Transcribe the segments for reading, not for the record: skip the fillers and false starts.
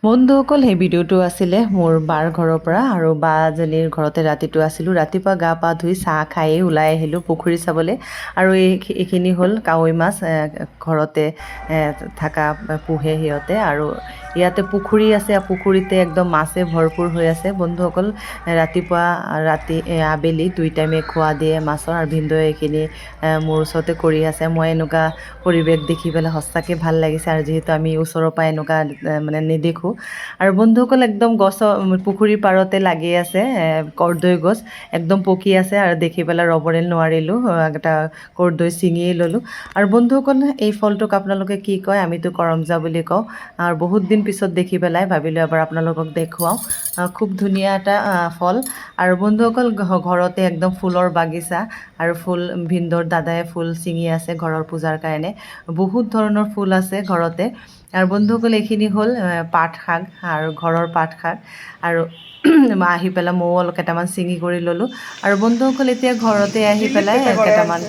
বন্ধুসকল সেই ভিডিঅ'টো আছিলে মোৰ বাৰ ঘৰৰ পৰা আৰু বাজনীৰ ঘৰতে ৰাতিটো আছিলোঁ। ৰাতিপুৱা গা পা ধুই চাহ খায়েই ওলাই আহিলোঁ পুখুৰী চাবলৈ। আৰু এইখিনি হ'ল কাৱৈ মাছ ঘৰতে থকা পোহে সিহঁতে। আৰু ইয়াতে পুখুৰী আছে, পুখুৰীতে একদম মাছে ভৰপূৰ হৈ আছে। বন্ধুসকল ৰাতিপুৱা আবেলি দুই টাইমে খোৱা দিয়ে মাছৰ। আৰু ভিনদেউৱে এইখিনি মোৰ ওচৰতে কৰি আছে। মই এনেকুৱা পৰিৱেশ দেখি পেলাই সঁচাকৈ ভাল লাগিছে। আৰু যিহেতু আমি ওচৰৰ পৰা এনেকুৱা মানে নেদেখোঁ। আৰু বন্ধুসকল একদম পুখুৰীৰ পাৰতে লাগি আছে কৰ্দৈ গছ, একদম পকি আছে। আৰু দেখি পেলাই ৰ'বৰে নোৱাৰিলোঁ, এটা কৰ্দৈ ছিঙিয়ে ল'লোঁ। আৰু বন্ধুসকল এই ফলটোক আপোনালোকে কি কয়? আমিতো কৰমজা বুলি কওঁ। আৰু বহুত দিন পিছত দেখি পেলাই ভাবিলোঁ এবাৰ আপোনালোকক দেখুৱাওঁ। খুব ধুনীয়া এটা ফল। আৰু বন্ধুসকল ঘৰতে একদম ফুলৰ বাগিচা, আৰু ফুল ভিনদেউৰ দাদাই ফুল ছিঙি আছে ঘৰৰ পূজাৰ কাৰণে। বহুত ধৰণৰ ফুল আছে ঘৰতে। আৰু বন্ধুসকল এইখিনি হ'ল পাত শাক, আৰু ঘৰৰ পাত শাক। আৰু আহি পেলাই ময়ো অলপ কেইটামান ছিঙি কৰি ল'লোঁ। আৰু বন্ধুসকল এতিয়া ঘৰতে আহি পেলাই কেইটামান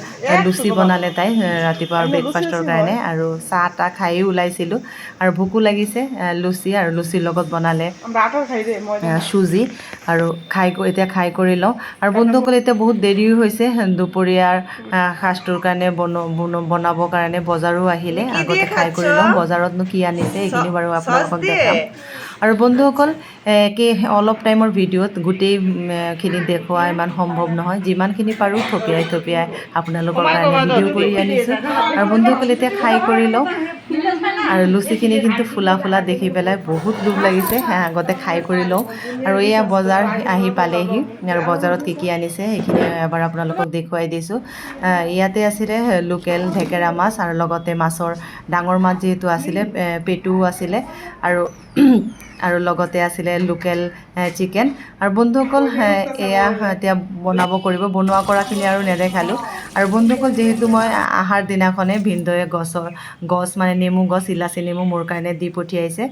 লুচি বনালে তাই ৰাতিপুৱাৰ ব্ৰেকফাষ্টৰ কাৰণে। আৰু চাহ তাহ খায়ো ওলাইছিলোঁ। আৰু ভোকো লাগিছে, লুচি আৰু লুচিৰ লগত বনালে চুজি। আৰু এতিয়া খাই কৰি লওঁ। আৰু বন্ধুসকল এতিয়া বহুত দেৰিও হৈছে, দুপৰীয়াৰ সাজটোৰ কাৰণে বনাবৰ কাৰণে বজাৰো আহিলে। আগতে খাই কৰি লওঁ, বজাৰতনো কি আনিছে এইখিনি বাৰু আপোনালোকক দেখাম। আৰু বন্ধুসকল অলপ টাইমৰ ভিডিঅ'ত গোটেইখিনি দেখুওৱা ইমান সম্ভৱ নহয়। যিমানখিনি পাৰোঁ থপিয়াই আপোনালোকৰ কাৰণে ভিডিঅ' কৰি আনিছোঁ। আৰু বন্ধুসকল এতিয়া খাই কৰি লওঁ। আৰু লুচিখিনি কিন্তু ফুলা ফুলা দেখি পেলাই বহুত লোভ লাগিছে, আগতে খাই কৰি লওঁ। আৰু এয়া বজাৰ আহি পালেহি। আৰু বজাৰত কি আনিছে সেইখিনি এবাৰ আপোনালোকক দেখুৱাই দিছোঁ। ইয়াতে আছিলে লোকেল ঢেকেৰা মাছ, আৰু লগতে মাছৰ ডাঙৰ মাছ যিহেতু আছিলে, পেটুও আছিলে। আৰু লগতে আছিলে লোকেল চিকেন। আৰু বন্ধুসকল এয়া এতিয়া বনোৱা কৰাখিনি আৰু নেদেখালোঁ। আৰু বন্ধুসকল যিহেতু মই আহাৰ দিনাখনে ভিনদেউৱে গছ মানে নেমু গছ, ইলাচি নেমু মোৰ কাৰণে দি পঠিয়াইছে।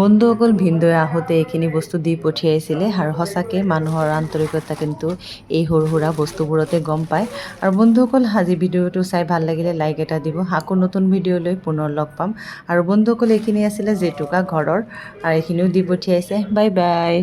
বন্ধুসকল ভিনদেউৱে আহোঁতে এইখিনি বস্তু দি পঠিয়াইছিলে। আৰু সঁচাকৈ মানুহৰ আন্তৰিকতা কিন্তু এই সৰু সুৰা বস্তুবোৰতে গম পায়। আৰু বন্ধুসকল আজি ভিডিঅ'টো চাই ভাল লাগিলে লাইক এটা দিব। আকৌ নতুন ভিডিঅ' লৈ পুনৰ লগ পাম। আৰু বন্ধুসকল এইখিনি আছিলে জেতুকা ঘৰৰ, আৰু এইখিনিও দি পঠিয়াইছে। Bye bye.